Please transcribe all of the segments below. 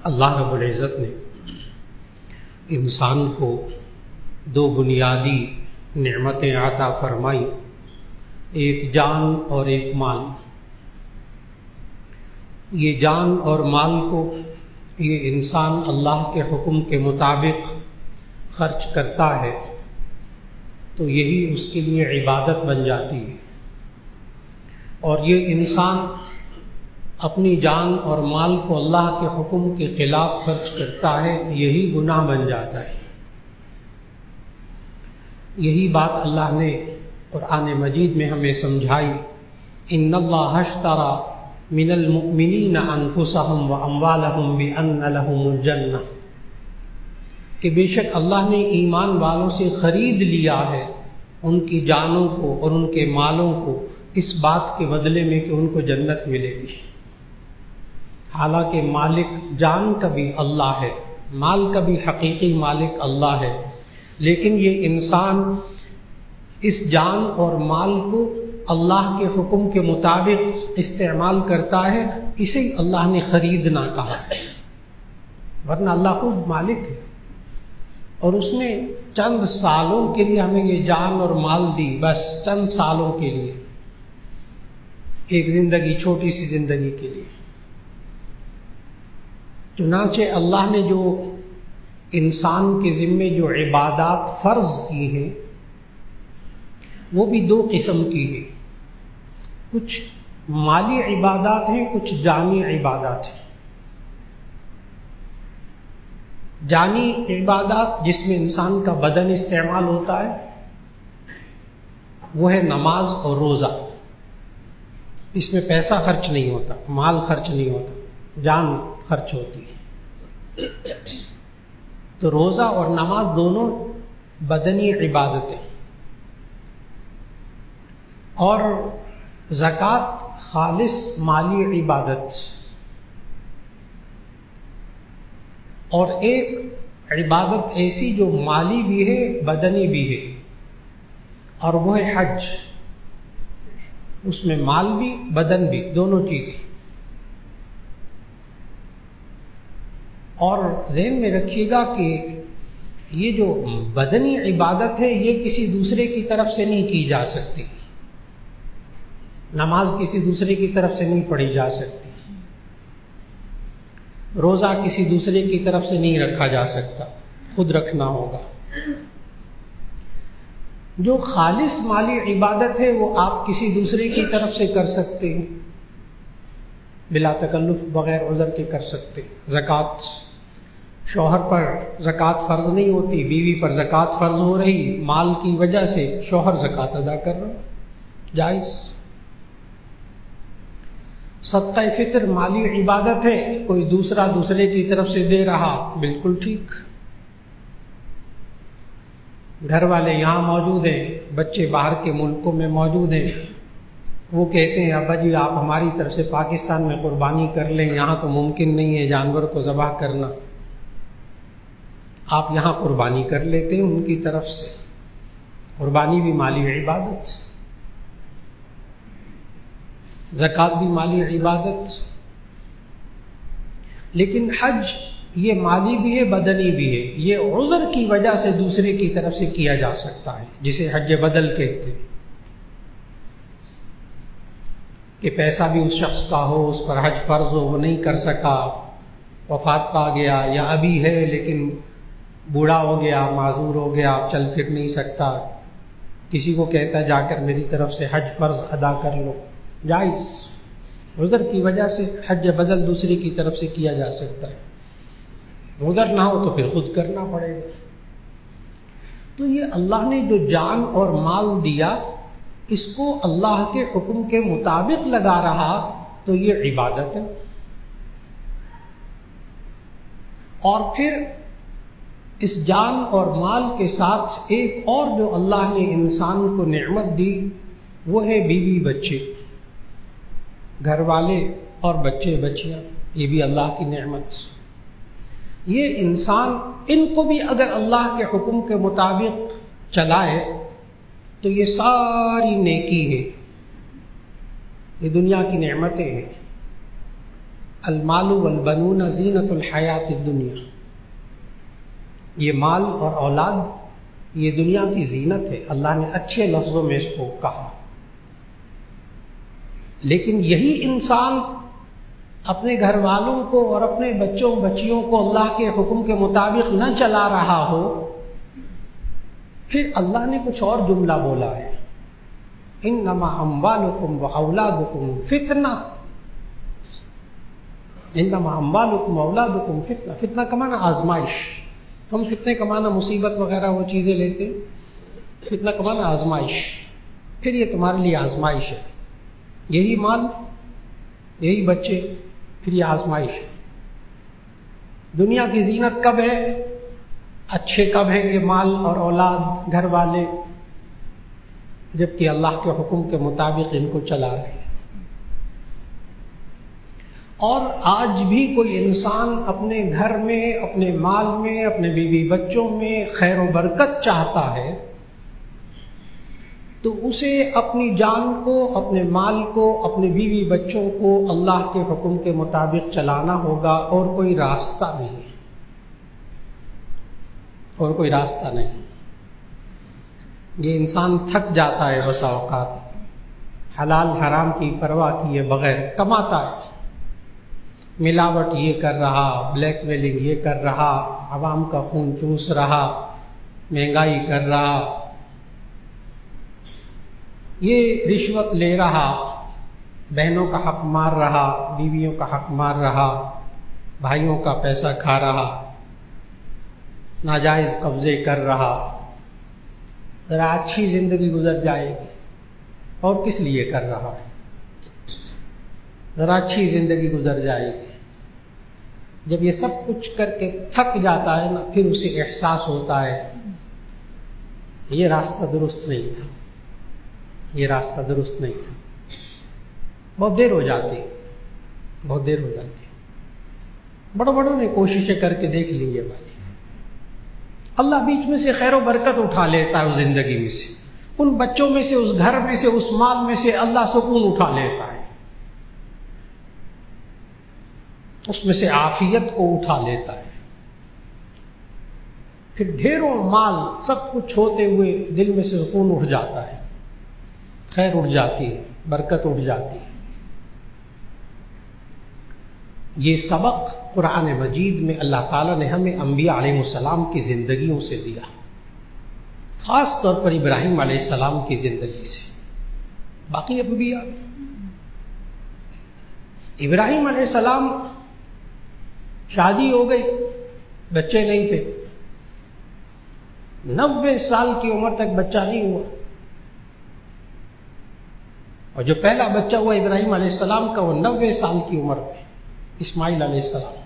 اللہ رب العزت نے انسان کو دو بنیادی نعمتیں عطا فرمائی، ایک جان اور ایک مال۔ یہ جان اور مال کو یہ انسان اللہ کے حکم کے مطابق خرچ کرتا ہے تو یہی اس کے لیے عبادت بن جاتی ہے، اور یہ انسان اپنی جان اور مال کو اللہ کے حکم کے خلاف خرچ کرتا ہے، یہی گناہ بن جاتا ہے۔ یہی بات اللہ نے قرآن مجید میں ہمیں سمجھائی، ان اللہ اشتری من المؤمنین انفسهم واموالهم بان لهم الجنہ، کہ بے شک اللہ نے ایمان والوں سے خرید لیا ہے ان کی جانوں کو اور ان کے مالوں کو اس بات کے بدلے میں کہ ان کو جنت ملے گی۔ حالانکہ مالک جان کا بھی اللہ ہے، مال کا بھی حقیقی مالک اللہ ہے، لیکن یہ انسان اس جان اور مال کو اللہ کے حکم کے مطابق استعمال کرتا ہے، اسے اللہ نے خریدنا کہا ہے، ورنہ اللہ خود مالک ہے، اور اس نے چند سالوں کے لیے ہمیں یہ جان اور مال دی، بس چند سالوں کے لیے، ایک زندگی، چھوٹی سی زندگی کے لیے۔ چنانچہ اللہ نے جو انسان کے ذمے جو عبادات فرض کی ہیں وہ بھی دو قسم کی ہیں، کچھ مالی عبادات ہیں، کچھ جانی عبادات ہیں۔ جانی عبادات جس میں انسان کا بدن استعمال ہوتا ہے وہ ہے نماز اور روزہ، اس میں پیسہ خرچ نہیں ہوتا، مال خرچ نہیں ہوتا، جان خرچ ہوتی ہے۔ تو روزہ اور نماز دونوں بدنی عبادتیں، اور زکوٰۃ خالص مالی عبادت، اور ایک عبادت ایسی جو مالی بھی ہے بدنی بھی ہے، اور وہ ہے حج، اس میں مال بھی بدن بھی دونوں چیزیں۔ اور ذہن میں رکھیے گا کہ یہ جو بدنی عبادت ہے یہ کسی دوسرے کی طرف سے نہیں کی جا سکتی، نماز کسی دوسرے کی طرف سے نہیں پڑھی جا سکتی، روزہ کسی دوسرے کی طرف سے نہیں رکھا جا سکتا، خود رکھنا ہوگا۔ جو خالص مالی عبادت ہے وہ آپ کسی دوسرے کی طرف سے کر سکتے ہیں، بلا تکلف، بغیر عذر کے کر سکتے۔ زکوٰۃ، شوہر پر زکوٰۃ فرض نہیں ہوتی، بیوی پر زکوٰۃ فرض ہو رہی، مال کی وجہ سے شوہر زکوٰۃ ادا کر رہا، جائز۔ صدقہ فطر مالی عبادت ہے، کوئی دوسرا دوسرے کی طرف سے دے رہا، بالکل ٹھیک۔ گھر والے یہاں موجود ہیں، بچے باہر کے ملکوں میں موجود ہیں، وہ کہتے ہیں ابا جی آپ ہماری طرف سے پاکستان میں قربانی کر لیں، یہاں تو ممکن نہیں ہے جانور کو ذبح کرنا، آپ یہاں قربانی کر لیتے ہیں ان کی طرف سے۔ قربانی بھی مالی عبادت، زکوٰۃ بھی مالی عبادت، لیکن حج یہ مالی بھی ہے بدنی بھی ہے، یہ عذر کی وجہ سے دوسرے کی طرف سے کیا جا سکتا ہے، جسے حج بدل کہتے ہیں، کہ پیسہ بھی اس شخص کا ہو، اس پر حج فرض ہو، وہ نہیں کر سکا، وفات پا گیا، یا ابھی ہے لیکن بوڑھا ہو گیا، معذور ہو گیا، چل پھر نہیں سکتا، کسی کو کہتا ہے جا کر میری طرف سے حج فرض ادا کر لو، جائز۔ عذر کی وجہ سے حج بدل دوسرے کی طرف سے کیا جا سکتا ہے، عذر نہ ہو تو پھر خود کرنا پڑے گا۔ تو یہ اللہ نے جو جان اور مال دیا، اس کو اللہ کے حکم کے مطابق لگا رہا تو یہ عبادت ہے۔ اور پھر اس جان اور مال کے ساتھ ایک اور جو اللہ نے انسان کو نعمت دی وہ ہے بیوی بچے، گھر والے اور بچے بچیاں، یہ بھی اللہ کی نعمت۔ یہ انسان ان کو بھی اگر اللہ کے حکم کے مطابق چلائے تو یہ ساری نیکی ہے، یہ دنیا کی نعمتیں ہیں۔ المال والبنون زینت الحیات الدنیا، یہ مال اور اولاد یہ دنیا کی زینت ہے، اللہ نے اچھے لفظوں میں اس کو کہا۔ لیکن یہی انسان اپنے گھر والوں کو اور اپنے بچوں بچیوں کو اللہ کے حکم کے مطابق نہ چلا رہا ہو، پھر اللہ نے کچھ اور جملہ بولا ہے، انما اموالکم واولادکم فتنہ، انما اموالکم واولادکم فتنہ، فتنہ کا معنی آزمائش۔ ہم فتنے کا معنی مصیبت وغیرہ وہ چیزیں لیتے ہیں، فتنہ کا معنی آزمائش، پھر یہ تمہارے لیے آزمائش ہے، یہی مال یہی بچے، پھر یہ آزمائش ہے۔ دنیا کی زینت کب ہے، اچھے کب ہیں یہ مال اور اولاد گھر والے، جبکہ اللہ کے حکم کے مطابق ان کو چلا رہے ہیں۔ اور آج بھی کوئی انسان اپنے گھر میں، اپنے مال میں، اپنے بیوی بچوں میں خیر و برکت چاہتا ہے تو اسے اپنی جان کو، اپنے مال کو، اپنے بیوی بچوں کو اللہ کے حکم کے مطابق چلانا ہوگا، اور کوئی راستہ نہیں ہے، اور کوئی راستہ نہیں۔ یہ انسان تھک جاتا ہے بسا اوقات، حلال حرام کی پرواہ کیے بغیر کماتا ہے، ملاوٹ یہ کر رہا، بلیک میلنگ یہ کر رہا، عوام کا خون چوس رہا، مہنگائی کر رہا، یہ رشوت لے رہا، بہنوں کا حق مار رہا، بیویوں کا حق مار رہا، بھائیوں کا پیسہ کھا رہا، ناجائز قبضے کر رہا۔ ذرا اچھی زندگی گزر جائے گی، اور کس لیے کر رہا ہے؟ ذرا اچھی زندگی گزر جائے گی۔ جب یہ سب کچھ کر کے تھک جاتا ہے نا، پھر اسے احساس ہوتا ہے یہ راستہ درست نہیں تھا، یہ راستہ درست نہیں تھا۔ بہت دیر ہو جاتی، بہت دیر ہو جاتی۔ بڑوں نے کوششیں کر کے دیکھ لی ہے بھائی، اللہ بیچ میں سے خیر و برکت اٹھا لیتا ہے اس زندگی میں سے، ان بچوں میں سے، اس گھر میں سے، اس مال میں سے اللہ سکون اٹھا لیتا ہے، اس میں سے عافیت کو اٹھا لیتا ہے۔ پھر ڈھیروں مال سب کچھ ہوتے ہوئے دل میں سے سکون اٹھ جاتا ہے، خیر اٹھ جاتی ہے، برکت اٹھ جاتی ہے۔ یہ سبق قرآن مجید میں اللہ تعالیٰ نے ہمیں انبیاء علیہ السلام کی زندگیوں سے دیا، خاص طور پر ابراہیم علیہ السلام کی زندگی سے، باقی انبیاء ابراہیم علیہ السلام شادی ہو گئی، بچے نہیں تھے، 90 سال کی عمر تک بچہ نہیں ہوا، اور جو پہلا بچہ ہوا ابراہیم علیہ السلام کا وہ 90 سال کی عمر میں، اسماعیل علیہ السلام۔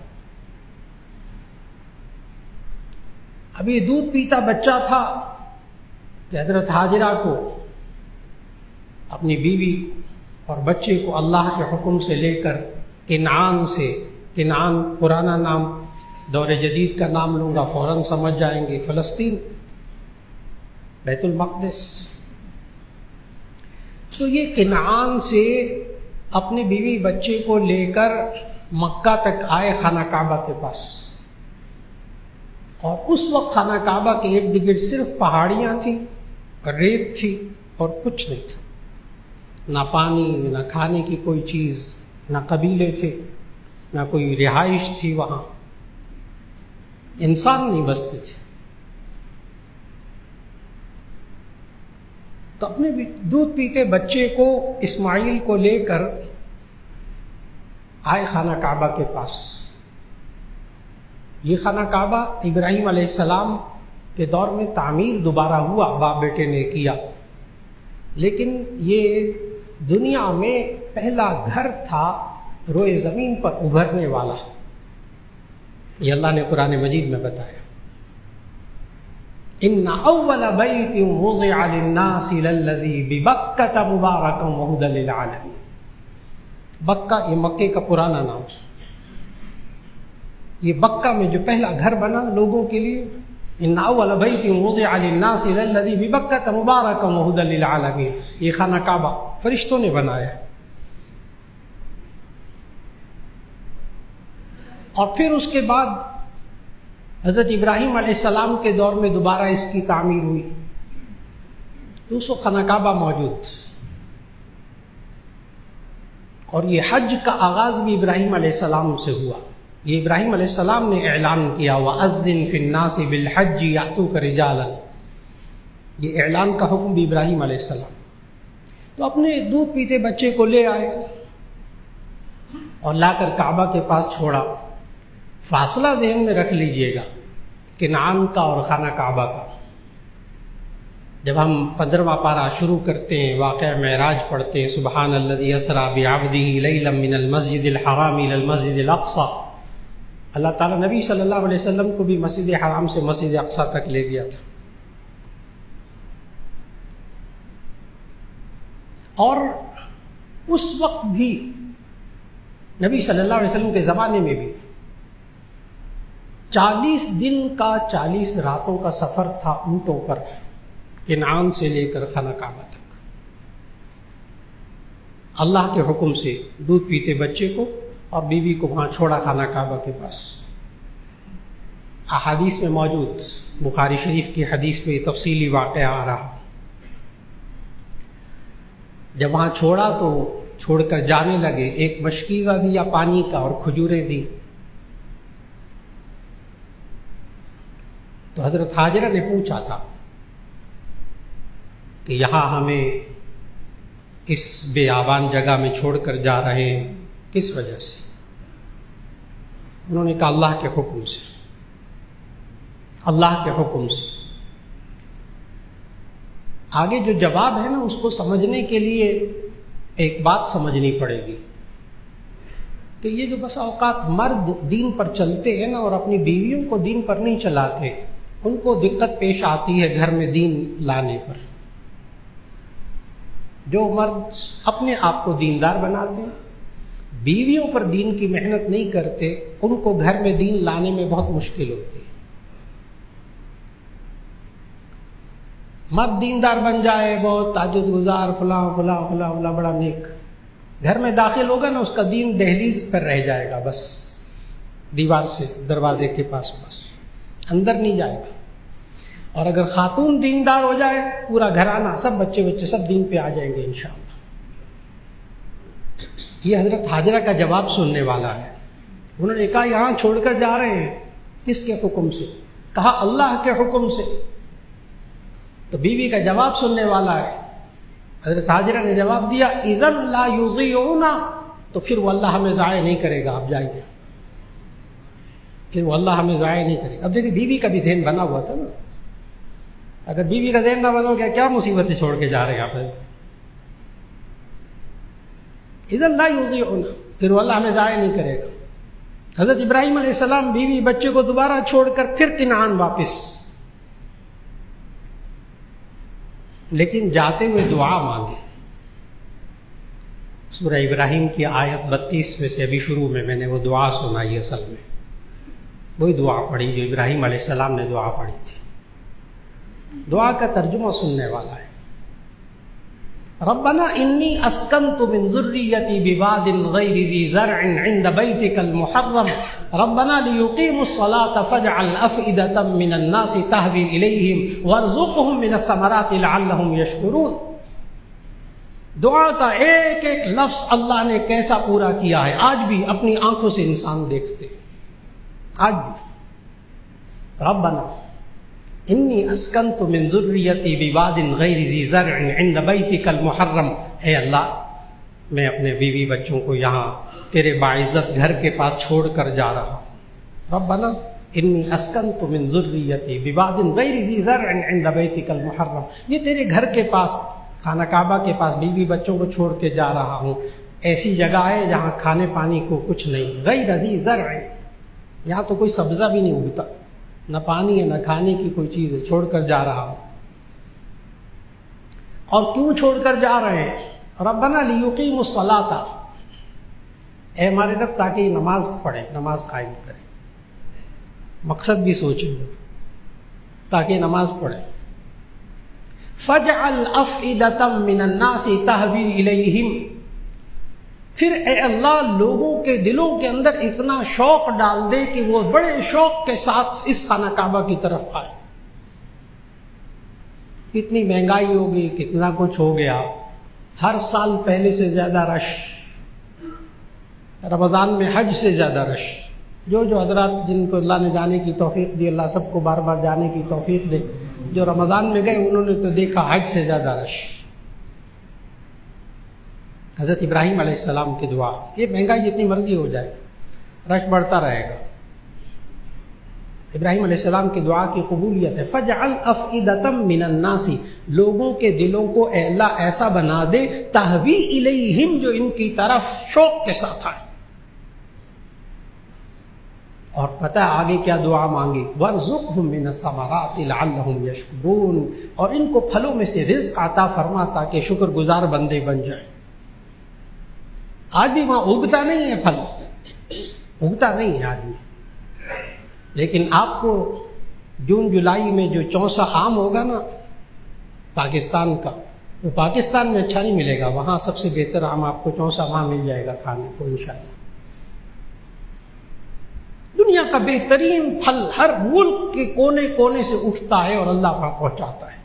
ابھی دودھ پیتا بچہ تھا کہ حضرت ہاجرہ کو، اپنی بیوی اور بچے کو اللہ کے حکم سے لے کر کنعان سے، کنعان پرانا نام، دور جدید کا نام لوں گا فوراً سمجھ جائیں گے، فلسطین، بیت المقدس۔ تو یہ کنعان سے اپنے بیوی بچے کو لے کر مکہ تک آئے، خانہ کعبہ کے پاس، اور اس وقت خانہ کعبہ کے ارد گرد صرف پہاڑیاں تھیں، ریت تھی، اور کچھ نہیں تھا، نہ پانی، نہ کھانے کی کوئی چیز، نہ قبیلے تھے، نہ کوئی رہائش تھی وہاں، انسان نہیں بستے تھے۔ تو اپنے دودھ پیتے بچے کو، اسماعیل کو لے کر آئے خانہ کعبہ کے پاس۔ یہ خانہ کعبہ ابراہیم علیہ السلام کے دور میں تعمیر دوبارہ ہوا، باپ بیٹے نے کیا، لیکن یہ دنیا میں پہلا گھر تھا روئے زمین پر ابھرنے والا، یہ اللہ نے قرآن مجید میں بتایا۔ ان اول بیت وضع للناس للذی ببکۃ مبارکا وہدی للعالمین۔ بکہ یہ مکے کا پرانا نام، یہ بکہ میں جو پہلا گھر بنا لوگوں کے لیے، ان اول بیت وضع للناس للذی ببکۃ مبارکا وہدی للعالمین، یہ خانہ کعبہ فرشتوں نے بنایا ہے۔ اور پھر اس کے بعد حضرت ابراہیم علیہ السلام کے دور میں دوبارہ اس کی تعمیر ہوئی، تو اس وقت خانہ کعبہ موجود، اور یہ حج کا آغاز بھی ابراہیم علیہ السلام سے ہوا۔ یہ ابراہیم علیہ السلام نے اعلان کیا وَأَذِّن فِي النَّاسِ بِالْحَجِّ يَأْتُوكَ رِجَالًا، یہ اعلان کا حکم بھی ابراہیم علیہ السلام۔ تو اپنے دودھ پیتے بچے کو لے آئے اور لا کر کعبہ کے پاس چھوڑا۔ فاصلہ ذہن میں رکھ لیجئے گا کنعان کا اور خانہ کعبہ کا۔ جب ہم 15واں پارہ شروع کرتے ہیں، واقعہ معراج پڑھتے ہیں، سبحان الذی اسریٰ بعبدہ لیلا من المسجد الحرام الی المسجد الاقصی، اللہ تعالیٰ نبی صلی اللہ علیہ وسلم کو بھی مسجد حرام سے مسجد اقصی تک لے گیا تھا، اور اس وقت بھی نبی صلی اللہ علیہ وسلم کے زمانے میں بھی 40 دن کا 40 راتوں کا سفر تھا اونٹوں پر، کنعان سے لے کر خانہ کعبہ تک، اللہ کے حکم سے دودھ پیتے بچے کو اور بیوی کو وہاں چھوڑا خانہ کعبہ کے پاس۔ احادیث میں موجود، بخاری شریف کی حدیث میں تفصیلی واقعہ آ رہا۔ جب وہاں چھوڑا تو چھوڑ کر جانے لگے، ایک مشکیزہ دیا پانی کا اور کھجوریں دی، تو حضرت ہاجرہ نے پوچھا تھا کہ یہاں ہمیں اس بیابان جگہ میں چھوڑ کر جا رہے ہیں، کس وجہ سے؟ انہوں نے کہا اللہ کے حکم سے، اللہ کے حکم سے۔ آگے جو جواب ہے نا، اس کو سمجھنے کے لیے ایک بات سمجھنی پڑے گی کہ یہ جو بس اوقات مرد دین پر چلتے ہیں نا اور اپنی بیویوں کو دین پر نہیں چلاتے، ان کو دقت پیش آتی ہے گھر میں دین لانے پر۔ جو مرد اپنے آپ کو دیندار بناتے ہیں، بیویوں پر دین کی محنت نہیں کرتے، ان کو گھر میں دین لانے میں بہت مشکل ہوتی ہے۔ مرد دیندار بن جائے، بہت تہجد گزار، فلاں فلاں فلاں فلاں، بڑا نیک، گھر میں داخل ہوگا نا، اس کا دین دہلیز پر رہ جائے گا، بس دیوار سے دروازے کے پاس، بس اندر نہیں جائے گا۔ اور اگر خاتون دیندار ہو جائے، پورا گھرانہ، سب بچے سب دین پہ آ جائیں گے انشاءاللہ۔ یہ حضرت ہاجرہ کا جواب سننے والا ہے۔ انہوں نے کہا یہاں چھوڑ کر جا رہے ہیں، کس کے حکم سے؟ کہا اللہ کے حکم سے۔ تو بیوی کا جواب سننے والا ہے۔ حضرت ہاجرہ نے جواب دیا اذن لا یضیعونا، تو پھر وہ اللہ ہمیں ضائع نہیں کرے گا، آپ جائیے، پھر وہ اللہ ہمیں ضائع نہیں کرے گا۔ اب دیکھیں بیوی کا بھی ذہن بنا ہوا تھا نا، اگر بیوی کا ذہن نہ بنا گیا، کیا مصیبتیں چھوڑ کے جا رہے ہیں آپ؟ اذن لا یضیعونا، پھر وہ اللہ ہمیں ضائع نہیں کرے گا۔ حضرت ابراہیم علیہ السلام بیوی بچے کو دوبارہ چھوڑ کر پھر کنعان واپس، لیکن جاتے ہوئے دعا مانگی۔ سورہ ابراہیم کی آیت 32 میں سے ابھی شروع میں نے وہ دعا سنائی، اصل میں وہی دعا پڑھی جو ابراہیم علیہ السلام نے دعا پڑھی تھی۔ دعا کا ترجمہ سننے والا ہے۔ ربنا انی اسکنت من ذریتی بواد غیر ذی زرع عند بیتک المحرم ربنا لیقیموا الصلاة فاجعل افئدة من الناس تهوی الیہم وارزقهم من الثمرات لعلهم یشکرون۔ دعا کا ایک ایک لفظ اللہ نے کیسا پورا کیا ہے، آج بھی اپنی آنکھوں سے انسان دیکھتے، آج بھی۔ ربنا انی اسکنت من ذریتی بواد غیر ذی زرع عند بیتک المحرم، اے اللہ میں اپنے بیوی بچوں کو یہاں تیرے باعزت گھر کے پاس چھوڑ کر جا رہا ہوں۔ ربنا انی اسکنت من ذریتی بواد غیر ذی زرع عند بیتک المحرم، یہ تیرے گھر کے پاس، خانہ کعبہ کے پاس بیوی بچوں کو چھوڑ کے جا رہا ہوں، ایسی جگہ ہے جہاں کھانے پانی کو کچھ نہیں، غیر ذی زرع، یہاں تو کوئی سبزہ بھی نہیں اگتا، نہ پانی ہے نہ کھانے کی کوئی چیز ہے، چھوڑ کر جا رہا ہوں۔ اور کیوں چھوڑ کر جا رہے ہیں؟ ربنا لیقیموا الصلاۃ، اے ہمارے رب تاکہ یہ نماز پڑھے، نماز قائم کرے، مقصد بھی سوچیں گے تاکہ نماز پڑھے۔ فاجعل افئدة من الناس تهوی الیہم، پھر اے اللہ لوگوں کے دلوں کے اندر اتنا شوق ڈال دے کہ وہ بڑے شوق کے ساتھ اس خانہ کعبہ کی طرف آئے۔ کتنی مہنگائی ہوگی، کتنا کچھ ہو گیا، ہر سال پہلے سے زیادہ رش، رمضان میں حج سے زیادہ رش۔ جو حضرات جن کو اللہ نے جانے کی توفیق دی، اللہ سب کو بار بار جانے کی توفیق دے، جو رمضان میں گئے انہوں نے تو دیکھا حج سے زیادہ رش۔ حضرت ابراہیم علیہ السلام کی دعا، یہ مہنگائی جتنی مرضی ہو جائے رش بڑھتا رہے گا۔ ابراہیم علیہ السلام کی دعا کی قبولیت ہے، فَجْعَلْ أَفْئِدَةً مِّنَ النَّاسِ، لوگوں کے دلوں کو اے اللہ ایسا بنا دے، تَهْوِي إِلَيْهِمْ، جو ان کی طرف شوق کے ساتھ آئے۔ اور پتہ ہے آگے کیا دعا مانگی، وَارْزُقْهُم مِّنَ الثَّمَرَاتِ لَعَلَّهُمْ يَشْكُرُونَ، اور ان کو پھلوں میں سے رزق عطا فرما تاکہ شکر گزار بندے بن جائیں۔ آج بھی وہاں اگتا نہیں ہے پھل، اگتا نہیں ہے آج بھی، لیکن آپ کو جون جولائی میں جو چونسا آم ہوگا نا پاکستان کا، وہ پاکستان میں اچھا نہیں ملے گا، وہاں سب سے بہتر آم آپ کو چونسا وہاں مل جائے گا کھانے کو انشاءاللہ۔ دنیا کا بہترین پھل ہر ملک کے کونے کونے سے اٹھتا ہے اور اللہ وہاں پہنچاتا ہے۔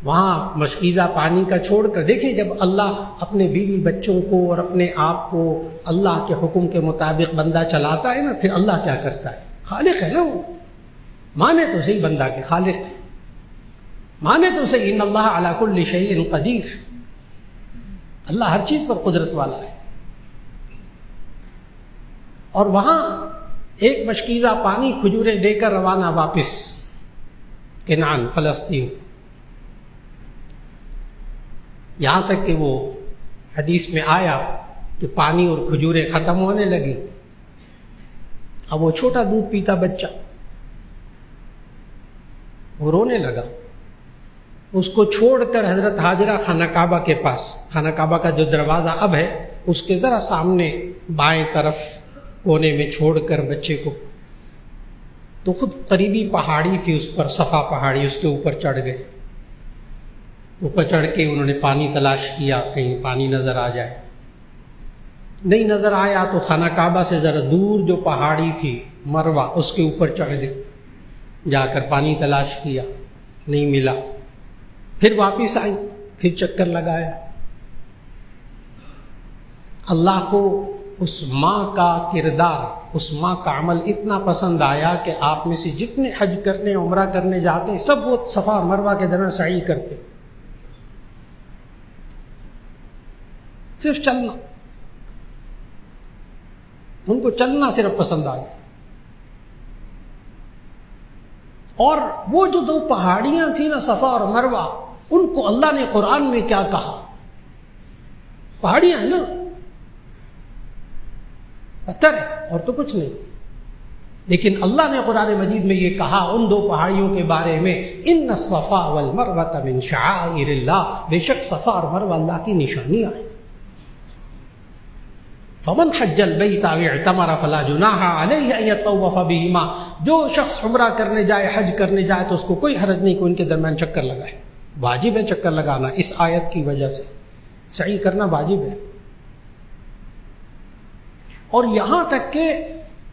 وہاں مشکیزہ پانی کا چھوڑ کر دیکھیں، جب اللہ اپنے بیوی بچوں کو اور اپنے آپ کو اللہ کے حکم کے مطابق بندہ چلاتا ہے نا، پھر اللہ کیا کرتا ہے، خالق ہے نا وہ، مانے تو صحیح بندہ کے خالق ہے، مانے تو صحیح، ان اللہ علی کل شیء قدیر، اللہ ہر چیز پر قدرت والا ہے۔ اور وہاں ایک مشکیزہ پانی کھجوریں دے کر روانہ واپس کنعان فلسطین، یہاں تک کہ وہ حدیث میں آیا کہ پانی اور کھجوریں ختم ہونے لگی۔ اب وہ چھوٹا دودھ پیتا بچہ وہ رونے لگا، اس کو چھوڑ کر حضرت ہاجرہ خانہ کعبہ کے پاس، خانہ کعبہ کا جو دروازہ اب ہے اس کے ذرا سامنے بائیں طرف کونے میں چھوڑ کر بچے کو، تو خود قریبی پہاڑی تھی، اس پر صفا پہاڑی، اس کے اوپر چڑھ گئے۔ اوپر چڑھ کے انہوں نے پانی تلاش کیا، کہیں پانی نظر آ جائے، نہیں نظر آیا تو خانہ کعبہ سے ذرا دور جو پہاڑی تھی مروہ، اس کے اوپر چڑھ گئے، جا کر پانی تلاش کیا، نہیں ملا، پھر واپس آئی، پھر چکر لگایا۔ اللہ کو اس ماں کا کردار، اس ماں کا عمل اتنا پسند آیا کہ آپ میں سے جتنے حج کرنے عمرہ کرنے جاتے سب وہ صفا مروہ کے درمیان سعی کرتے، صرف چلنا، ان کو چلنا صرف پسند آ گیا۔ اور وہ جو دو پہاڑیاں تھیں نا صفا اور مروہ، ان کو اللہ نے قرآن میں کیا کہا، پہاڑیاں ہیں نا، پتھر ہے اور تو کچھ نہیں، لیکن اللہ نے قرآن مجید میں یہ کہا ان دو پہاڑیوں کے بارے میں، ان الصفا والمروہ من شعائر اللہ، بے شک صفا اور مروہ اللہ کی نشانیاں ہیں۔ فمن حج البیت او اعتمر فلا جناح علیہ ان یطوف بہما، جو شخص عمرہ کرنے جائے، حج کرنے جائے تو اس کو کوئی حرج نہیں کہ ان کے درمیان چکر لگائے، واجب ہے چکر لگانا، اس آیت کی وجہ سے سعی کرنا واجب ہے۔ اور یہاں تک کہ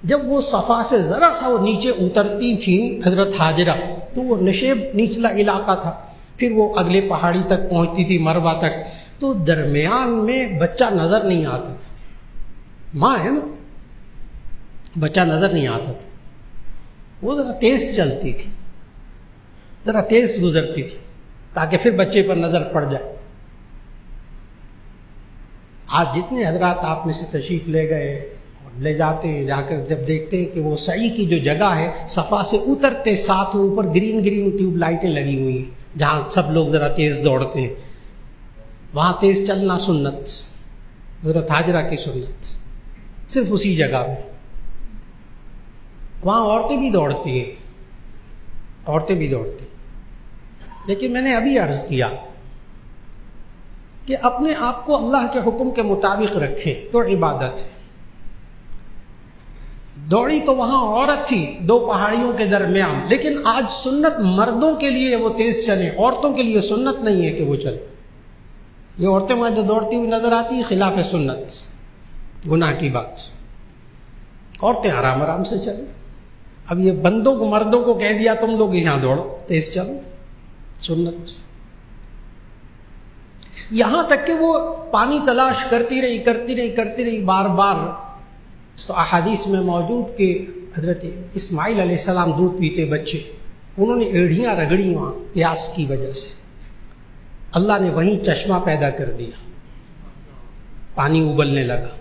جب وہ صفا سے ذرا سا وہ نیچے اترتی تھیں حضرت ہاجرہ، تو وہ نشیب نچلا علاقہ تھا، پھر وہ اگلے پہاڑی تک پہنچتی تھی مروہ تک، تو درمیان میں بچہ نظر نہیں آتا تھا، ماں ہے نا، بچہ نظر نہیں آتا تھا، وہ ذرا تیز چلتی تھی، ذرا تیز گزرتی تھی تاکہ پھر بچے پر نظر پڑ جائے۔ آج جتنے حضرات آپ میں سے تشریف لے گئے اور لے جاتے ہیں، جا کر جب دیکھتے ہیں کہ وہ سعی کی جو جگہ ہے، صفا سے اترتے ساتھ اوپر گرین گرین ٹیوب لائٹیں لگی ہوئی ہیں جہاں سب لوگ ذرا تیز دوڑتے ہیں، وہاں تیز چلنا سنت، حضرت ہاجرہ کی سنت، صرف اسی جگہ میں۔ وہاں عورتیں بھی دوڑتی ہیں، عورتیں بھی دوڑتی ہیں، لیکن میں نے ابھی عرض کیا کہ اپنے آپ کو اللہ کے حکم کے مطابق رکھیں تو عبادت ہے۔ دوڑی تو وہاں عورت تھی دو پہاڑیوں کے درمیان، لیکن آج سنت مردوں کے لیے وہ تیز چلے، عورتوں کے لیے سنت نہیں ہے کہ وہ چلے۔ یہ عورتیں وہاں جو دوڑتی ہوئی نظر آتی ہیں خلاف سنت، گناہ کی بات۔ عورتیں آرام آرام سے چلیں۔ اب یہ بندوں کو مردوں کو کہہ دیا تم لوگ یہاں دوڑو، تیز چلو، سنت۔ یہاں تک کہ وہ پانی تلاش کرتی رہی بار بار۔ تو احادیث میں موجود کہ حضرت اسماعیل علیہ السلام دودھ پیتے بچے، انہوں نے ایڑھیاں رگڑی وہاں پیاس کی وجہ سے، اللہ نے وہیں چشمہ پیدا کر دیا، پانی ابلنے لگا۔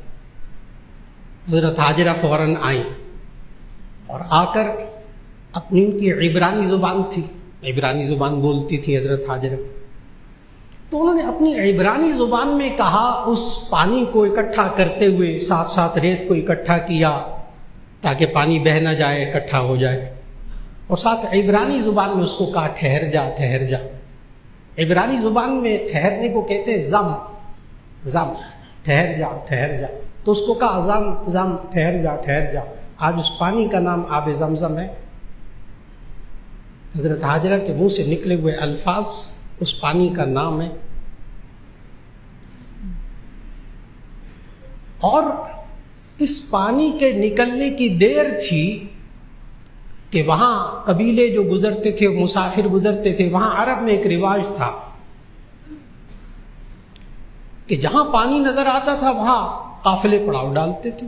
حضرت حاجرہ فوراً آئیں اور آ کر اپنی ان کی عبرانی زبان تھی، عبرانی زبان بولتی تھی حضرت حاجرہ، تو انہوں نے اپنی عبرانی زبان میں کہا، اس پانی کو اکٹھا کرتے ہوئے ساتھ ساتھ ریت کو اکٹھا کیا تاکہ پانی بہہ نہ جائے، اکٹھا ہو جائے، اور ساتھ عبرانی زبان میں اس کو کہا ٹھہر جا ٹھہر جا۔ عبرانی زبان میں ٹھہرنے کو کہتے ہیں زم، زم، ٹھہر جا ٹھہر جا، تو اس کو کہا زم زم، ٹھہر جا ٹھہر جا۔ آج اس پانی کا نام آب زمزم ہے۔ حضرت حاجرہ کے منہ سے نکلے ہوئے الفاظ اس پانی کا نام ہے۔ اور اس پانی کے نکلنے کی دیر تھی کہ وہاں قبیلے جو گزرتے تھے، مسافر گزرتے تھے، وہاں عرب میں ایک رواج تھا کہ جہاں پانی نظر آتا تھا وہاں قافلے پڑاؤ ڈالتے تھے،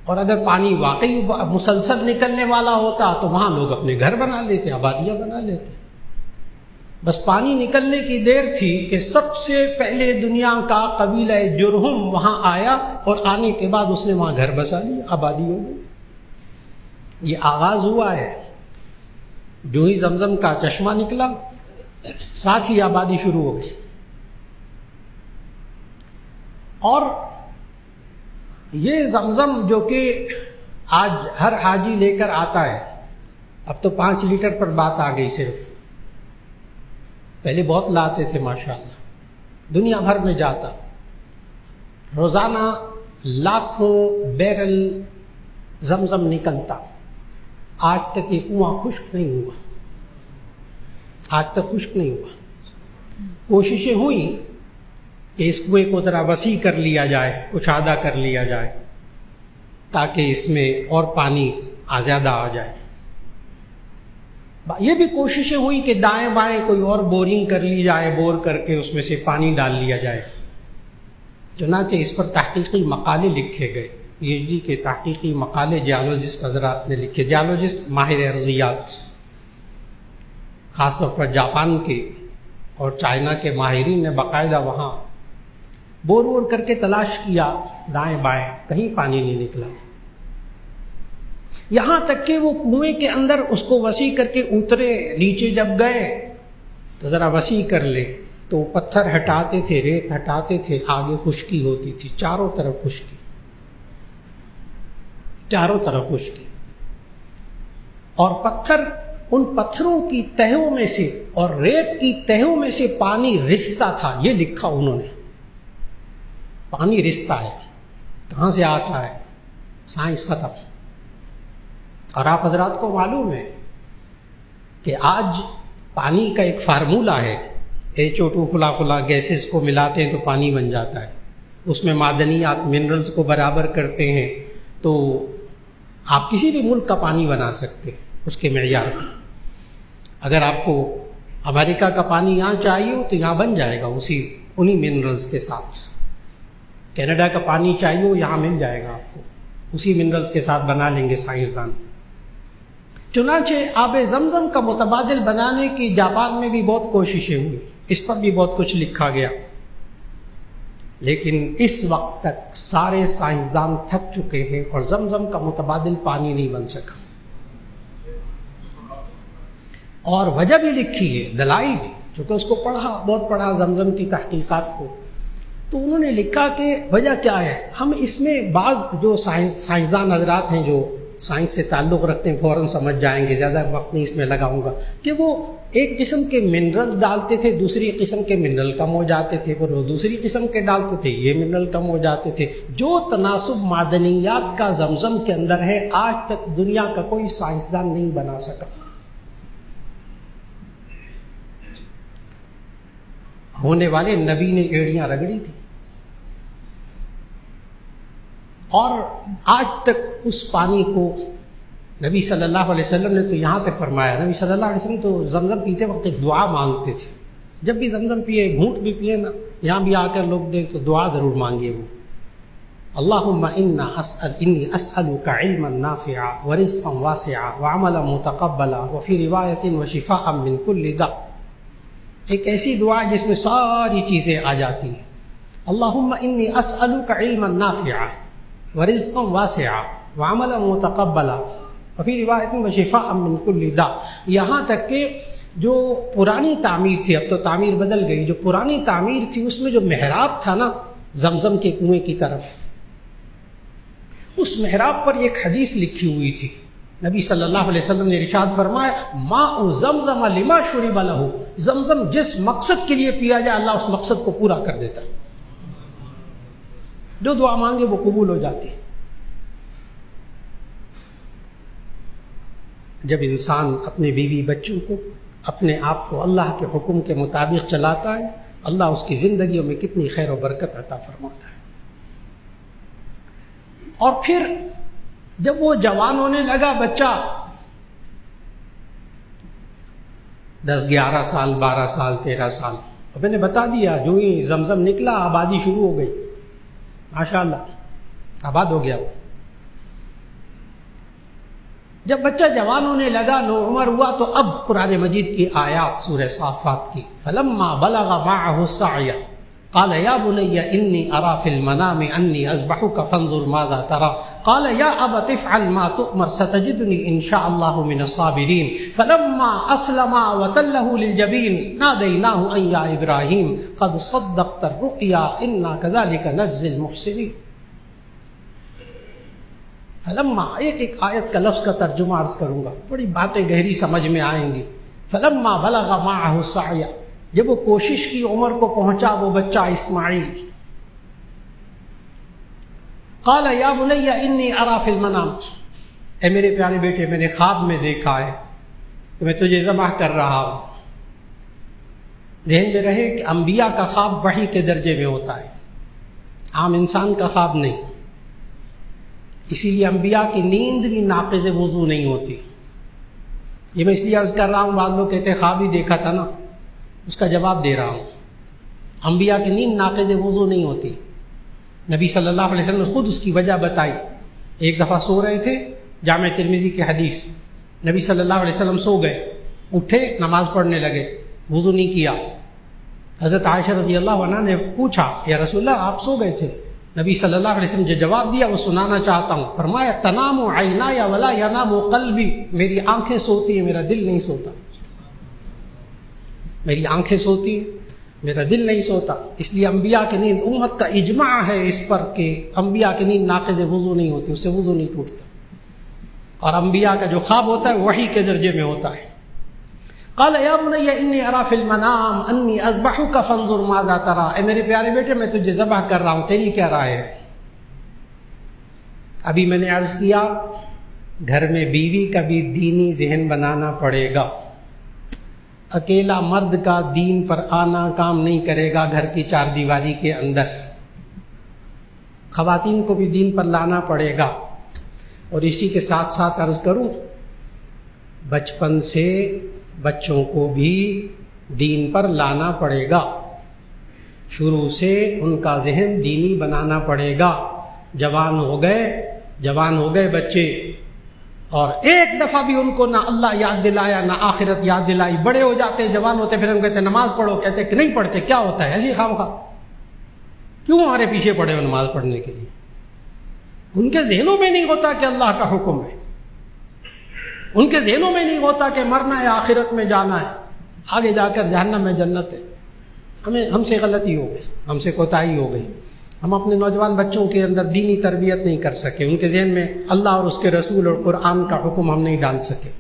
اور اگر پانی واقعی مسلسل نکلنے والا ہوتا تو وہاں لوگ اپنے گھر بنا لیتے، آبادیاں بنا لیتے۔ بس پانی نکلنے کی دیر تھی کہ سب سے پہلے دنیا کا قبیلہ جرہم وہاں آیا، اور آنے کے بعد اس نے وہاں گھر بسا لیا، آبادی ہو گئی۔ یہ آغاز ہوا ہے، جو ہی زمزم کا چشمہ نکلا ساتھ ہی آبادی شروع ہو گئی۔ اور یہ زمزم جو کہ آج ہر حاجی لے کر آتا ہے، اب تو 5 لیٹر پر بات آ گئی صرف، پہلے بہت لاتے تھے ماشاءاللہ، دنیا بھر میں جاتا، روزانہ لاکھوں بیرل زمزم نکلتا۔ آج تک یہ کنواں خشک نہیں ہوا، آج تک خشک نہیں ہوا۔ کوششیں ہوئیں کہ اس کنویں کو ذرا وسیع کر لیا جائے، کشادہ کر لیا جائے تاکہ اس میں اور پانی زیادہ آ جائے۔ یہ بھی کوششیں ہوئی کہ دائیں بائیں کوئی اور بورنگ کر لی جائے، بور کر کے اس میں سے پانی ڈال لیا جائے۔ چنانچہ اس پر تحقیقی مقالے لکھے گئے، پی ایچ ڈی کے تحقیقی مقالے جیولوجسٹ حضرات نے لکھے، جیولوجسٹ ماہر ارضیات، خاص طور پر جاپان کے اور چائنا کے ماہرین نے باقاعدہ وہاں بور وور کر کے تلاش کیا، دائیں بائیں کہیں پانی نہیں نکلا، یہاں تک کہ وہ کنویں کے اندر اس کو وسیع کر کے اترے، نیچے جب گئے تو ذرا وسیع کر لے تو پتھر ہٹاتے تھے، ریت ہٹاتے تھے، آگے خشکی ہوتی تھی، چاروں طرف خشکی، چاروں طرف خشکی، اور پتھر، ان پتھروں کی تہوں میں سے اور ریت کی تہوں میں سے پانی رستا تھا۔ یہ لکھا انہوں نے، پانی رستا ہے، کہاں سے آتا ہے، سائنس ختم۔ اور آپ حضرات کو معلوم ہے کہ آج پانی کا ایک فارمولہ ہے، H2 فلا فلا گیسز کو ملاتے ہیں تو پانی بن جاتا ہے، اس میں معدنیات منرلز کو برابر کرتے ہیں تو آپ کسی بھی ملک کا پانی بنا سکتے اس کے معیار کا۔ اگر آپ کو امریکہ کا پانی یہاں چاہیے ہو تو یہاں بن جائے گا انہی منرلز کے ساتھ، کینیڈا کا پانی چاہیے ہو یہاں مل جائے گا آپ کو، اسی منرلز کے ساتھ بنا لیں گے سائنسدان۔ چنانچہ آب زمزم کا متبادل بنانے کی جاپان میں بھی بہت کوششیں ہوئی، اس پر بھی بہت کچھ لکھا گیا، لیکن اس وقت تک سارے سائنسدان تھک چکے ہیں اور زمزم کا متبادل پانی نہیں بن سکا۔ اور وجہ بھی لکھی ہے، دلائل بھی، چونکہ اس کو پڑھا، بہت پڑھا زمزم کی تحقیقات کو، تو انہوں نے لکھا کہ وجہ کیا ہے۔ ہم اس میں بعض جو سائنسدان حضرات ہیں جو سائنس سے تعلق رکھتے ہیں فوراً سمجھ جائیں گے، زیادہ وقت نہیں اس میں لگاؤں گا، کہ وہ ایک قسم کے منرل ڈالتے تھے، دوسری قسم کے منرل کم ہو جاتے تھے، پھر وہ دوسری قسم کے ڈالتے تھے، یہ منرل کم ہو جاتے تھے۔ جو تناسب معدنیات کا زمزم کے اندر ہے، آج تک دنیا کا کوئی سائنسدان نہیں بنا سکا۔ ہونے والے نبی نے ایڑیاں رگڑی تھی، اور آج تک اس پانی کو نبی صلی اللہ علیہ وسلم نے تو یہاں تک فرمایا، نبی صلی اللہ علیہ وسلم تو زمزم پیتے وقت ایک دعا مانگتے تھے، جب بھی زمزم پیے، گھونٹ بھی پیے نا، یہاں بھی آ کر لوگ دیں تو دعا ضرور مانگیے وہ، اللہم انی اسألک علما نافعا ورزقا واسعا وعملا متقبلا وفی روایت وشفاء من کل داء۔ ایک ایسی دعا جس میں ساری چیزیں آ جاتی ہیں، اللہم انی اسألک علما نافعا ورزقا واسعا وعملا متقبلا وفی روایت وشفاء من کل داء۔ یہاں تک کہ جو پرانی تعمیر تھی، اب تو تعمیر بدل گئی، جو پرانی تعمیر تھی اس میں جو محراب تھا نا زمزم کے کنویں کی طرف، اس محراب پر ایک حدیث لکھی ہوئی تھی، نبی صلی اللہ علیہ وسلم نے ارشاد فرمایا ماء زمزم لما شرب لہ، زمزم جس مقصد کے لیے پیا جائے اللہ اس مقصد کو پورا کر دیتا، جو دعا مانگے وہ قبول ہو جاتی۔ جب انسان اپنے بیوی بچوں کو، اپنے آپ کو اللہ کے حکم کے مطابق چلاتا ہے، اللہ اس کی زندگیوں میں کتنی خیر و برکت عطا فرماتا ہے۔ اور پھر جب وہ جوان ہونے لگا بچہ، 10 11 سال 12 سال 13 سال، اور میں نے بتا دیا جو ہی زمزم نکلا آبادی شروع ہو گئی، ماشاءاللہ آباد ہو گیا وہ۔ جب بچہ جوان ہونے لگا، نوعمر ہوا، تو اب قرآن مجید کی آیات سورہ صافات کی، فلما بلغ معه السعي قال يا بني إني أرى في المنام أني أذبحك فانظر ماذا ترى قال يا أبت افعل ما تؤمر ستجدني إن شاء الله من الصابرين فلما أسلما وتله للجبين ناديناه أن يا إبراهيم قد صدقت الرؤيا إنا كذلك نجزي المحسنين۔ فلما، ایک آیت کا لفظ کا ترجمہ عرض کروں گا، بڑی باتیں گہری سمجھ میں آئیں گی۔ فلما بلغ معه السعي، جب وہ کوشش کی عمر کو پہنچا وہ بچہ اسماعیل، قال یا بنی انی ارى فی المنام، اے میرے پیارے بیٹے میں نے خواب میں دیکھا ہے کہ میں تجھے ذبح کر رہا ہوں۔ ذہن میں رہے کہ انبیاء کا خواب وحی کے درجے میں ہوتا ہے، عام انسان کا خواب نہیں، اسی لیے انبیاء کی نیند بھی ناقض وضو نہیں ہوتی۔ یہ میں اس لیے عرض کر رہا ہوں، بعض لوگ کہتے ہیں خواب ہی دیکھا تھا نا، اس کا جواب دے رہا ہوں، انبیاء کی نیند ناقض وضو نہیں ہوتی۔ نبی صلی اللہ علیہ وسلم نے خود اس کی وجہ بتائی۔ ایک دفعہ سو رہے تھے، جامع ترمذی کی حدیث، نبی صلی اللہ علیہ وسلم سو گئے، اٹھے نماز پڑھنے لگے، وضو نہیں کیا۔ حضرت عائشہ رضی اللہ عنہ نے پوچھا یا رسول اللہ آپ سو گئے تھے؟ نبی صلی اللہ علیہ وسلم جو جواب دیا وہ سنانا چاہتا ہوں۔ فرمایا تنام عینایا ولا ینام قلبی، میری آنکھیں سوتی ہیں میرا دل نہیں سوتا، میری آنکھیں سوتی ہیں میرا دل نہیں سوتا۔ اس لیے انبیاء کی نیند، امت کا اجماع ہے اس پر کہ انبیاء کی نیند ناقض وضو نہیں ہوتی، اس سے وضو نہیں ٹوٹتا، اور انبیاء کا جو خواب ہوتا ہے وحی کے درجے میں ہوتا ہے۔ قال یا بنی انی ارى فی المنام انی اذبحک فانظر ماذا ترى، اے میرے پیارے بیٹے میں تجھے ذبح کر رہا ہوں، تیری کیا رائے ہے؟ ابھی میں نے عرض کیا گھر میں بیوی کا بھی دینی ذہن بنانا پڑے گا، اکیلا مرد کا دین پر آنا کام نہیں کرے گا گھر کی چار دیواری کے اندر، خواتین کو بھی دین پر لانا پڑے گا۔ اور اسی کے ساتھ ساتھ عرض کروں، بچپن سے بچوں کو بھی دین پر لانا پڑے گا، شروع سے ان کا ذہن دینی بنانا پڑے گا۔ جوان ہو گئے بچے، اور ایک دفعہ بھی ان کو نہ اللہ یاد دلایا نہ آخرت یاد دلائی، بڑے ہو جاتے جوان ہوتے پھر ہم کہتے نماز پڑھو، کہتے کہ نہیں پڑھتے، کیا ہوتا ہے ایسی خواہ کیوں ہمارے پیچھے پڑے ہو نماز پڑھنے کے لیے؟ ان کے ذہنوں میں نہیں ہوتا کہ اللہ کا حکم ہے، ان کے ذہنوں میں نہیں ہوتا کہ مرنا ہے آخرت میں جانا ہے، آگے جا کر جہنم میں جنت ہے۔ ہم سے غلطی ہو گئی، ہم سے کوتاہی ہو گئی۔ ہم اپنے نوجوان بچوں کے اندر دینی تربیت نہیں کر سکے، ان کے ذہن میں اللہ اور اس کے رسول اور قرآن کا حکم ہم نہیں ڈال سکے،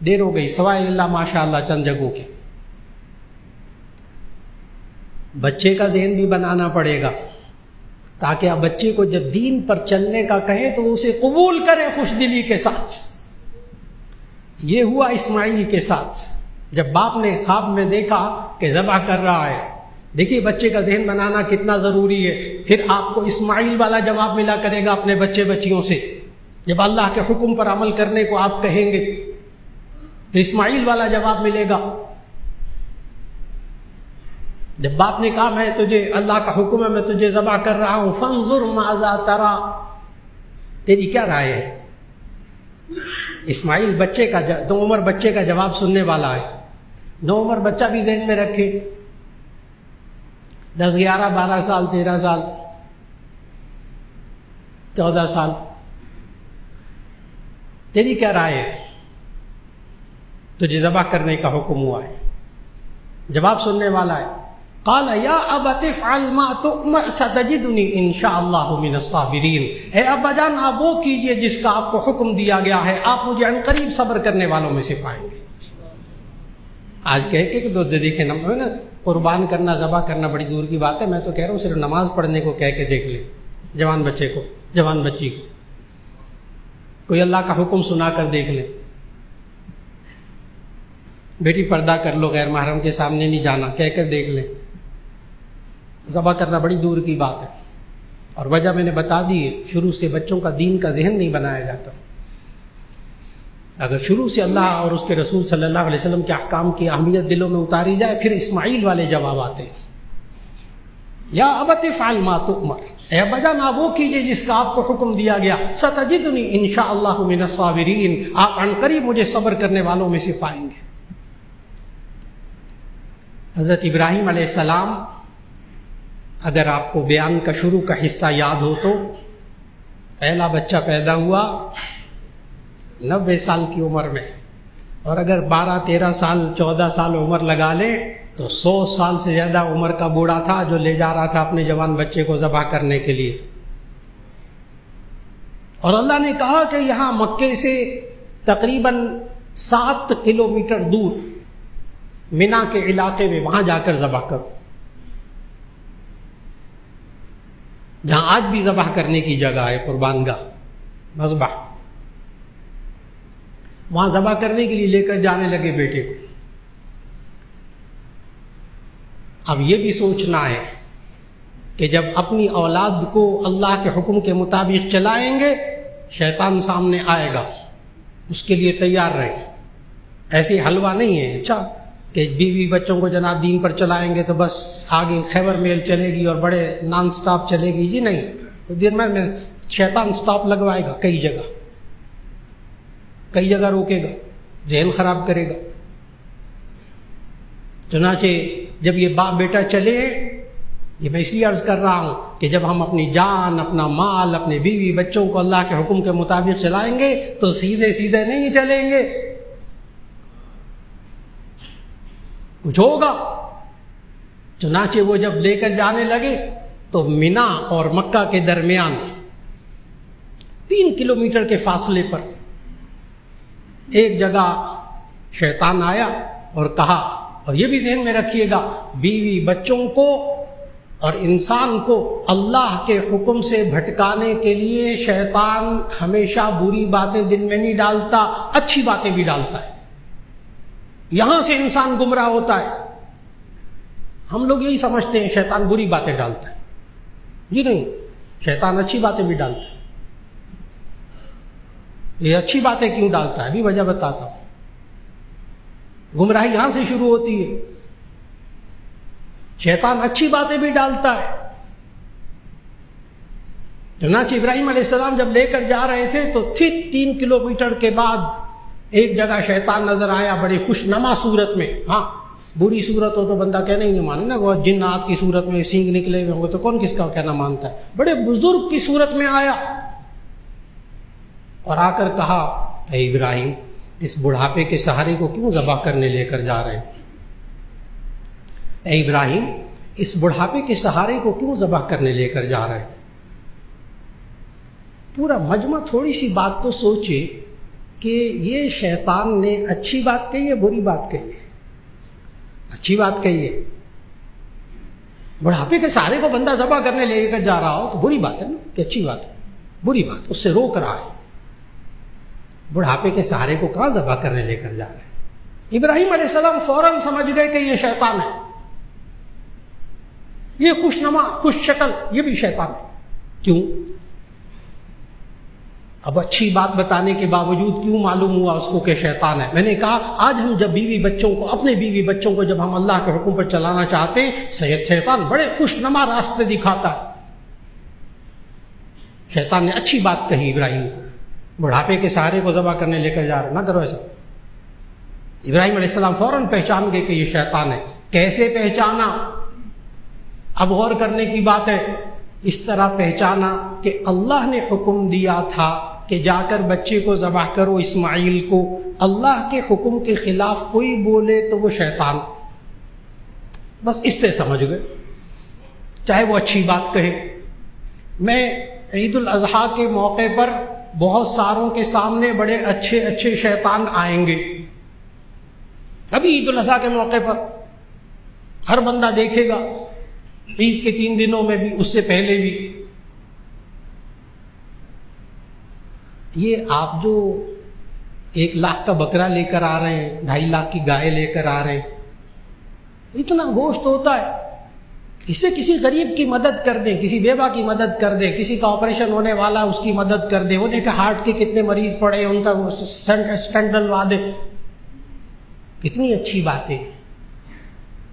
دیر ہو گئی، سوائے اللہ ماشاء اللہ چند جگہوں کے۔ بچے کا ذہن بھی بنانا پڑے گا تاکہ آپ بچے کو جب دین پر چلنے کا کہیں تو اسے قبول کرے خوش دلی کے ساتھ۔ یہ ہوا اسماعیل کے ساتھ، جب باپ نے خواب میں دیکھا کہ ذبح کر رہا ہے۔ دیکھیے بچے کا ذہن بنانا کتنا ضروری ہے۔ پھر آپ کو اسماعیل والا جواب ملا کرے گا اپنے بچے بچیوں سے، جب اللہ کے حکم پر عمل کرنے کو آپ کہیں گے پھر اسماعیل والا جواب ملے گا۔ جب باپ نے کہا میں تجھے، اللہ کا حکم ہے میں تجھے ذبح کر رہا ہوں، فانظر ماذا ترى، تیری کیا رائے ہے؟ اسماعیل بچے کا، نو عمر بچے کا جواب سننے والا ہے۔ نو عمر بچہ بھی ذہن میں رکھے، 10 11 12 سال 13 سال 14 سال، تیری کیا رائے ہے؟ تجھے ذبح کرنے کا حکم ہوا ہے، جواب سننے والا ہے۔ قال یا ابت افعل ما تؤمر ستجدنی ان شاء اللہ من الصابرین، اے ابا جان آپ وہ کیجئے جس کا آپ کو حکم دیا گیا ہے، آپ مجھے عن قریب صبر کرنے والوں میں سے پائیں گے۔ آج کہہ کے کہ دو دیکھیں نا، قربان کرنا ذبح کرنا بڑی دور کی بات ہے، میں تو کہہ رہا ہوں صرف نماز پڑھنے کو کہہ کے دیکھ لیں جوان بچے کو، جوان بچی کو، کوئی اللہ کا حکم سنا کر دیکھ لیں۔ بیٹی پردہ کر لو، غیر محرم کے سامنے نہیں جانا، کہہ کر دیکھ لیں۔ ذبح کرنا بڑی دور کی بات ہے، اور وجہ میں نے بتا دی ہے، شروع سے بچوں کا دین کا ذہن نہیں بنایا جاتا۔ اگر شروع سے اللہ اور اس کے رسول صلی اللہ علیہ وسلم کے احکام کی اہمیت دلوں میں اتاری جائے، پھر اسماعیل والے جواب آتے ہیں، یا ابت افعل ما تؤمر، اے ابا جان آپ وہ کیجئے جس کا آپ کو حکم دیا گیا، ستجدنی ان شاء اللہ من الصابرین، آپ عن قریب مجھے صبر کرنے والوں میں سے پائیں گے۔ حضرت ابراہیم علیہ السلام، اگر آپ کو بیان کا شروع کا حصہ یاد ہو تو، پہلا بچہ پیدا ہوا 90 سال کی عمر میں، اور اگر 12 13 سال 14 سال عمر لگا لیں تو 100 سال سے زیادہ عمر کا بوڑھا تھا جو لے جا رہا تھا اپنے جوان بچے کو ذبح کرنے کے لیے۔ اور اللہ نے کہا کہ یہاں مکے سے تقریباً 7 کلومیٹر دور منا کے علاقے میں وہاں جا کر ذبح کرو، جہاں آج بھی ذبح کرنے کی جگہ ہے، قربان گاہ، مذبح، وہاں ذبح کرنے کے لیے لے کر جانے لگے بیٹے کو۔ اب یہ بھی سوچنا ہے کہ جب اپنی اولاد کو اللہ کے حکم کے مطابق چلائیں گے، شیطان سامنے آئے گا، اس کے لیے تیار رہیں۔ ایسے حلوہ نہیں ہے اچھا کہ بیوی بچوں کو جناب دین پر چلائیں گے تو بس آگے خیبر میل چلے گی اور بڑے نان سٹاپ چلے گی، جی نہیں، تو دن میں شیطان سٹاپ لگوائے گا، کئی جگہ روکے گا، ذہن خراب کرے گا۔ چنانچہ جب یہ باپ بیٹا چلے، یہ میں اس لیے عرض کر رہا ہوں کہ جب ہم اپنی جان، اپنا مال، اپنے بیوی بچوں کو اللہ کے حکم کے مطابق چلائیں گے تو سیدھے سیدھے نہیں چلیں گے، کچھ ہوگا۔ چنانچہ وہ جب لے کر جانے لگے تو منا اور مکہ کے درمیان 3 کلومیٹر کے فاصلے پر ایک جگہ شیطان آیا اور کہا، اور یہ بھی ذہن میں رکھیے گا، بیوی بچوں کو اور انسان کو اللہ کے حکم سے بھٹکانے کے لیے شیطان ہمیشہ بری باتیں دل میں نہیں ڈالتا، اچھی باتیں بھی ڈالتا ہے۔ یہاں سے انسان گمراہ ہوتا ہے۔ ہم لوگ یہی سمجھتے ہیں شیطان بری باتیں ڈالتا ہے، جی نہیں، شیطان اچھی باتیں بھی ڈالتا ہے۔ یہ اچھی باتیں کیوں ڈالتا ہے بھی وجہ بتاتا ہوں۔ گمراہی یہاں سے شروع ہوتی ہے، شیطان اچھی باتیں بھی ڈالتا ہے۔ چنانچہ ابراہیم علیہ السلام جب لے کر جا رہے تھے تو ٹھیک 3 کلومیٹر کے بعد ایک جگہ شیطان نظر آیا بڑی خوش نما صورت میں۔ ہاں بری صورت ہو تو بندہ کہنا ہی نہیں مانے نا، وہ جنات کی صورت میں سینگ نکلے ہوئے ہوں گے تو کون کس کا کہنا مانتا ہے۔ بڑے بزرگ کی صورت میں آیا اور آ کر کہا، اے ابراہیم اس بڑھاپے کے سہارے کو کیوں ذبح کرنے لے کر جا رہے ہیں؟ اے ابراہیم اس بڑھاپے کے سہارے کو کیوں ذبح کرنے لے کر جا رہے ہیں؟ پورا مجمع تھوڑی سی بات تو سوچے کہ یہ شیطان نے اچھی بات کہی ہے بری بات کہی ہے؟ اچھی بات کہی ہے۔ بڑھاپے کے سہارے کو بندہ ذبح کرنے لے کر جا رہا ہو تو بری بات ہے نا کہ اچھی بات ہے؟ بری بات، اس سے روک رہا ہے۔ بڑھاپے کے سہارے کو کہاں ذبح کرنے لے کر جا رہے ہیں؟ ابراہیم علیہ السلام فوراً سمجھ گئے کہ یہ شیطان ہے، یہ خوش نما خوش شکل یہ بھی شیطان ہے۔ کیوں؟ اب اچھی بات بتانے کے باوجود کیوں معلوم ہوا اس کو کہ شیطان ہے؟ میں نے کہا آج ہم جب بیوی بچوں کو، اپنے بیوی بچوں کو جب ہم اللہ کے حکم پر چلانا چاہتے ہیں، شیطان بڑے خوش نما راستے دکھاتا ہے۔ شیطان نے اچھی بات کہی ابراہیم کو، بڑھاپے کے سہارے کو ذبح کرنے لے کر جا رہے، نہ کرو ایسا۔ ابراہیم علیہ السلام فوراً پہچان گئے کہ یہ شیطان ہے۔ کیسے پہچانا؟ اب غور کرنے کی بات ہے۔ اس طرح پہچانا کہ اللہ نے حکم دیا تھا کہ جا کر بچے کو ذبح کرو اسماعیل کو، اللہ کے حکم کے خلاف کوئی بولے تو وہ شیطان، بس اس سے سمجھ گئے، چاہے وہ اچھی بات کہے۔ میں عید الاضحیٰ کے موقع پر بہت ساروں کے سامنے بڑے اچھے اچھے شیطان آئیں گے، ابھی عید الاضحیٰ کے موقع پر ہر بندہ دیکھے گا، عید کے 3 دنوں میں بھی، اس سے پہلے بھی۔ یہ آپ جو 1 لاکھ کا بکرا لے کر آ رہے ہیں، 2.5 لاکھ کی گائے لے کر آ رہے ہیں، اتنا گوشت ہوتا ہے، اس سے کسی غریب کی مدد کر دیں، کسی بیوہ کی مدد کر دیں، کسی کا آپریشن ہونے والا اس کی مدد کر دیں، وہ دیکھیں ہارٹ کے کتنے مریض پڑے ان کا وہ سٹنٹ ڈلوا دیں، کتنی اچھی بات ہے۔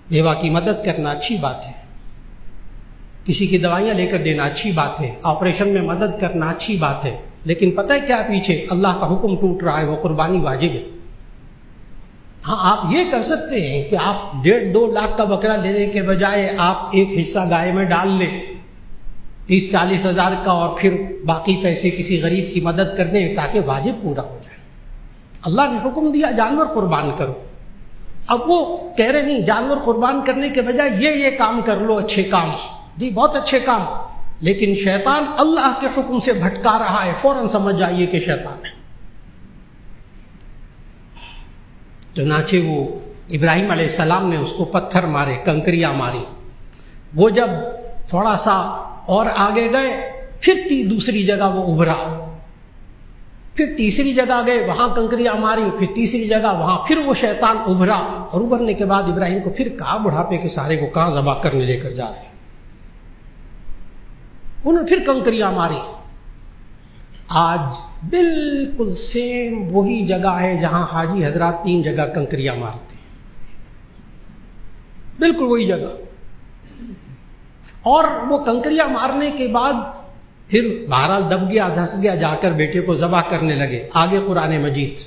بیوہ کی مدد کرنا اچھی بات ہے، کسی کی دوائیاں لے کر دینا اچھی بات ہے، آپریشن میں مدد کرنا اچھی بات ہے، لیکن پتہ ہے کیا پیچھے اللہ کا حکم ٹوٹ رہا ہے، وہ قربانی واجب ہے۔ ہاں آپ یہ کر سکتے ہیں کہ آپ 1.5-2 لاکھ کا بکرا لینے کے بجائے آپ ایک حصہ گائے میں ڈال لیں 30-40 ہزار کا، اور پھر باقی پیسے کسی غریب کی مدد کر دیں تاکہ واجب پورا ہو جائے۔ اللہ نے حکم دیا جانور قربان کرو، اب وہ کہہ رہے نہیں جانور قربان کرنے کے بجائے یہ کام کر لو، اچھے کام، جی بہت اچھے کام، لیکن شیطان اللہ کے حکم سے بھٹکا رہا ہے، فوراً سمجھ جائیے کہ شیطان ہے۔ چنانچہ وہ ابراہیم علیہ السلام نے اس کو پتھر مارے، کنکریاں ماری۔ وہ جب تھوڑا سا اور آگے گئے، پھر دوسری جگہ وہ ابھرا، پھر تیسری جگہ گئے، وہاں کنکریاں ماری، پھر تیسری جگہ وہاں پھر وہ شیطان ابھرا، اور ابھرنے کے بعد ابراہیم کو پھر کہا بڑھاپے کے سارے کو کہاں ذبح کرنے لے کر جا رہے ہیں؟ انہوں نے پھر کنکریاں ماری۔ آج بالکل سیم وہی جگہ ہے جہاں حاجی حضرات 3 جگہ کنکریاں مارتے ہیں، بالکل وہی جگہ۔ اور وہ کنکریاں مارنے کے بعد پھر بہرحال دب گیا، دھس گیا، جا کر بیٹے کو ذبح کرنے لگے۔ آگے قرآن مجید،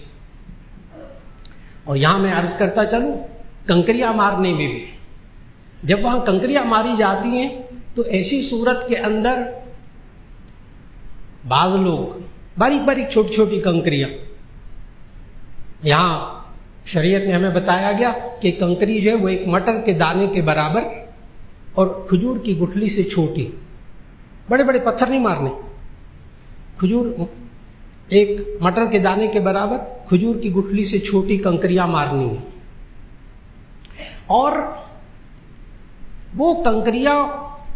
اور یہاں میں عرض کرتا چلوں کنکریاں مارنے میں بھی جب وہاں کنکریاں ماری جاتی ہیں تو ایسی صورت کے اندر بعض لوگ باریک باریک چھوٹی چھوٹی کنکریاں، یہاں شریعت نے ہمیں بتایا گیا کہ کنکری جو ہے وہ ایک مٹر کے دانے کے برابر اور کھجور کی گٹھلی سے چھوٹی، بڑے بڑے پتھر نہیں مارنے، کھجور ایک مٹر کے دانے کے برابر، کھجور کی گٹھلی سے چھوٹی کنکریاں مارنی ہے۔ اور وہ کنکریاں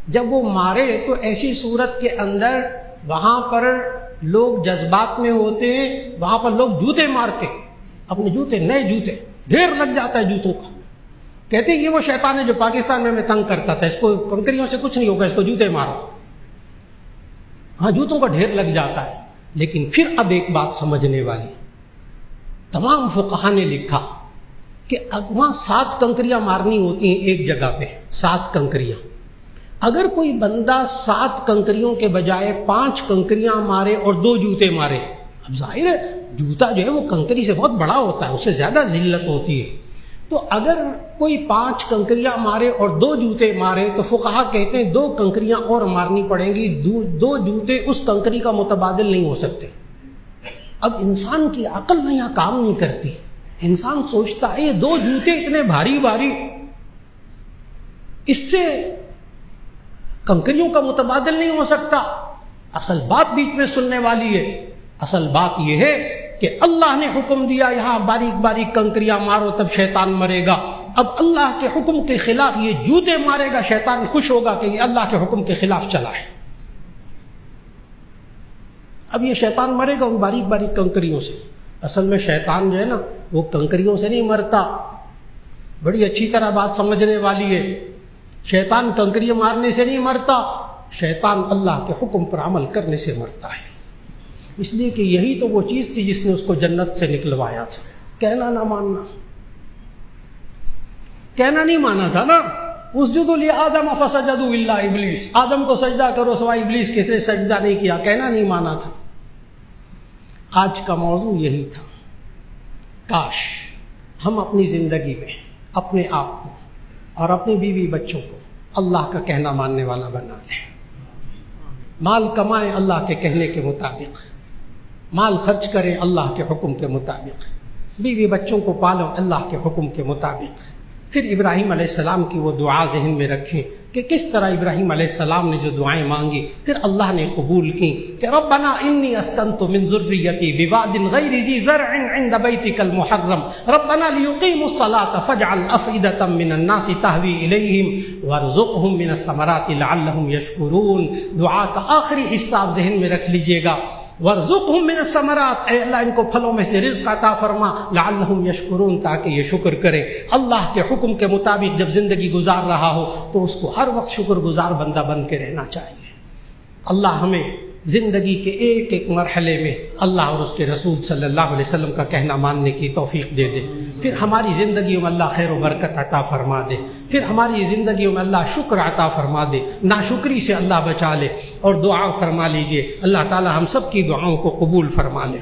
جب وہ مارے تو ایسی صورت کے اندر وہاں پر لوگ جذبات میں ہوتے ہیں، وہاں پر لوگ جوتے مارتے، اپنے جوتے، نئے جوتے، ڈھیر لگ جاتا ہے جوتوں کا، کہتے ہیں یہ وہ شیطان ہے جو پاکستان میں تنگ کرتا تھا، اس کو کنکریوں سے کچھ نہیں ہوگا، اس کو جوتے مارو۔ ہاں جوتوں کا ڈھیر لگ جاتا ہے، لیکن پھر اب ایک بات سمجھنے والی، تمام فقہا نے لکھا کہ وہاں 7 کنکریاں مارنی ہوتی ہیں ایک جگہ پہ، 7 کنکریاں۔ اگر کوئی بندہ 7 کنکریوں کے بجائے 5 کنکریاں مارے اور 2 جوتے مارے، اب ظاہر ہے جوتا جو ہے وہ کنکری سے بہت بڑا ہوتا ہے، اس سے زیادہ ذلت ہوتی ہے، تو اگر کوئی 5 کنکریاں مارے اور 2 جوتے مارے تو فقہا کہتے ہیں 2 کنکریاں اور مارنی پڑیں گی، 2 جوتے اس کنکری کا متبادل نہیں ہو سکتے۔ اب انسان کی عقل نہ یہاں کام نہیں کرتی، انسان سوچتا ہے یہ 2 جوتے اتنے بھاری بھاری، اس سے کنکریوں کا متبادل نہیں ہو سکتا. اصل بات بیچ میں سننے والی ہے. اصل بات یہ ہے کہ اللہ نے حکم دیا یہاں باریک باریک کنکریاں مارو تب شیطان مرے گا. اب اللہ کے حکم کے خلاف یہ جوتے مارے گا، شیطان خوش ہوگا کہ یہ اللہ کے حکم کے خلاف چلا ہے. اب یہ شیطان مرے گا ان باریک باریک کنکریوں سے. اصل میں شیطان جو ہے نا وہ کنکریوں سے نہیں مرتا. بڑی اچھی طرح بات سمجھنے والی ہے. شیطان کنکریاں مارنے سے نہیں مرتا، شیطان اللہ کے حکم پر عمل کرنے سے مرتا ہے. اس لیے کہ یہی تو وہ چیز تھی جس نے اس کو جنت سے نکلوایا تھا. کہنا نہ ماننا، کہنا نہیں مانا تھا نا. اسجدوا لآدم فسجدوا الا ابلیس، آدم کو سجدہ کرو سوائے ابلیس کس نے سجدہ نہیں کیا. کہنا نہیں مانا تھا. آج کا موضوع یہی تھا. کاش ہم اپنی زندگی میں اپنے آپ کو اور اپنی بیوی بچوں کو اللہ کا کہنا ماننے والا بنا لیں. مال کمائیں اللہ کے کہنے کے مطابق، مال خرچ کریں اللہ کے حکم کے مطابق، بیوی بچوں کو پالو اللہ کے حکم کے مطابق. پھر ابراہیم علیہ السلام کی وہ دعا ذہن میں رکھیں کہ کس طرح ابراہیم علیہ السلام نے جو دعائیں مانگی پھر اللہ نے قبول کی کہ ربنا انی اسکنت من ذریتی بواد غیر ذی زرع عند بیتک المحرم ربنا لیقیموا الصلاة فاجعل افئدة من الناس تهوی الیہم وارزقہم من الثمرات لعلہم یشکرون. دعا کا آخری حصہ آپ ذہن میں رکھ لیجئے گا. وارزقہم من الثمرات، اے اللہ ان کو پھلوں میں سے رزق عطا فرما، لعلہم یشکرون تاکہ یہ شکر کریں. اللہ کے حکم کے مطابق جب زندگی گزار رہا ہو تو اس کو ہر وقت شکر گزار بندہ بن کے رہنا چاہیے. اللہ ہمیں زندگی کے ایک ایک مرحلے میں اللہ اور اس کے رسول صلی اللہ علیہ وسلم کا کہنا ماننے کی توفیق دے دے. پھر ہماری زندگیوں میں اللہ خیر و برکت عطا فرما دے. پھر ہماری زندگیوں میں اللہ شکر عطا فرما دے، ناشکری سے اللہ بچا لے. اور دعا فرما لیجئے اللہ تعالی ہم سب کی دعاؤں کو قبول فرما لے.